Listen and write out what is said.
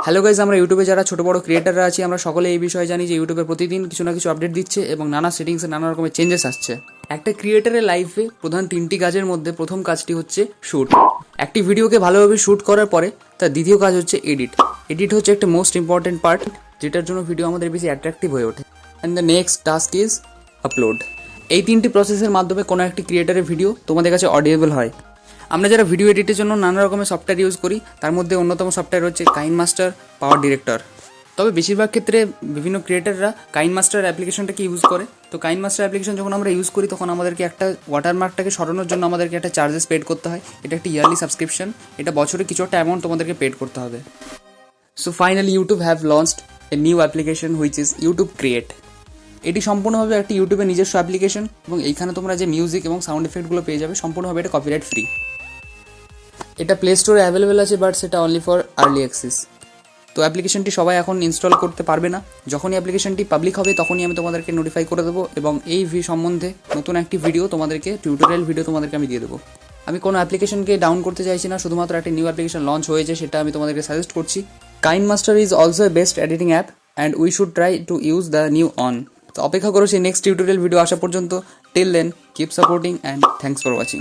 Hello guys, আমরা ইউটিউবে যারা ছোটো বড়ো ক্রিয়েটাররা আছি আমরা সকলে এই বিষয়ে জানি যে ইউটিউবে প্রতিদিন কিছু না কিছু আপডেট দিচ্ছে এবং নানা সেটিংসে নানা রকমের চেঞ্জেস আসছে। একটা ক্রিয়েটারের লাইফে প্রধান 3টি কাজের মধ্যে প্রথম কাজটি হচ্ছে শ্যুট। একটি ভিডিওকে ভালোভাবে শ্যুট করার পরে তার দ্বিতীয় কাজ হচ্ছে এডিট। এডিট হচ্ছে একটা মোস্ট ইম্পর্টেন্ট পার্ট, যেটার জন্য ভিডিও আমাদের বেশি অ্যাট্রাকটিভ হয়ে ওঠে। And the next task is upload. এই 3টি প্রসেসের মাধ্যমে কোনো একটি ক্রিয়েটারের ভিডিও তোমাদের কাছে অডিয়েবল হয়। আমরা যারা ভিডিও এডিটের জন্য নানা রকমের সফটওয়্যার ইউজ করি, তার মধ্যে অন্যতম সফটওয়্যার হচ্ছে কাইনমাস্টার, পাওয়ার ডিরেক্টর। তবে বেশিরভাগ ক্ষেত্রে বিভিন্ন ক্রিয়েটাররা কাইনমাস্টার অ্যাপ্লিকেশনটাকে ইউজ করে। তো কাইনমাস্টার অ্যাপ্লিকেশন যখন আমরা ইউজ করি তখন আমাদেরকে একটা ওয়াটারমার্কটাকে সরানোর জন্য আমাদেরকে একটা চার্জেস পেড করতে হয়। এটা একটা ইয়ারলি সাবস্ক্রিপশন, এটা বছরে কিছু একটা অ্যামাউন্ট তোমাদেরকে পেড করতে হবে। So finally YouTube have launched a new application which is YouTube create. এটি সম্পূর্ণভাবে একটি ইউটিউবের নিজস্ব অ্যাপ্লিকেশন এবং এইখানে তোমরা যে মিউজিক এবং সাউন্ড এফেক্টগুলো পেয়ে যাবে সম্পূর্ণভাবে এটা কপিরাইট ফ্রি। এটা প্লে স্টোরে অ্যাভেলেবেল আছে, বাট সেটা অনলি ফর আর্লি অ্যাক্সেস। তো অ্যাপ্লিকেশনটি সবাই এখন ইনস্টল করতে পারবে না। যখনই অ্যাপ্লিকেশনটি পাবলিক হবে তখনই আমি তোমাদেরকে নোটিফাই করে দেবো এবং এই সম্বন্ধে নতুন একটি ভিডিও তোমাদেরকে, টিউটোরিয়াল ভিডিও তোমাদেরকে আমি দিয়ে দেবো। আমি কোনো অ্যাপ্লিকেশনকে ডাউন করতে চাইছি না, শুধুমাত্র একটা নিউ অ্যাপ্লিকেশন লঞ্চ হয়েছে সেটা আমি তোমাদেরকে সাজেস্ট করছি। KineMaster is also a best editing app and we should try to use the new one. তো অপেক্ষা করো সেই নেক্সট টিউটোরিয়াল ভিডিও আসা পর্যন্ত। Till then keep supporting and thanks for watching.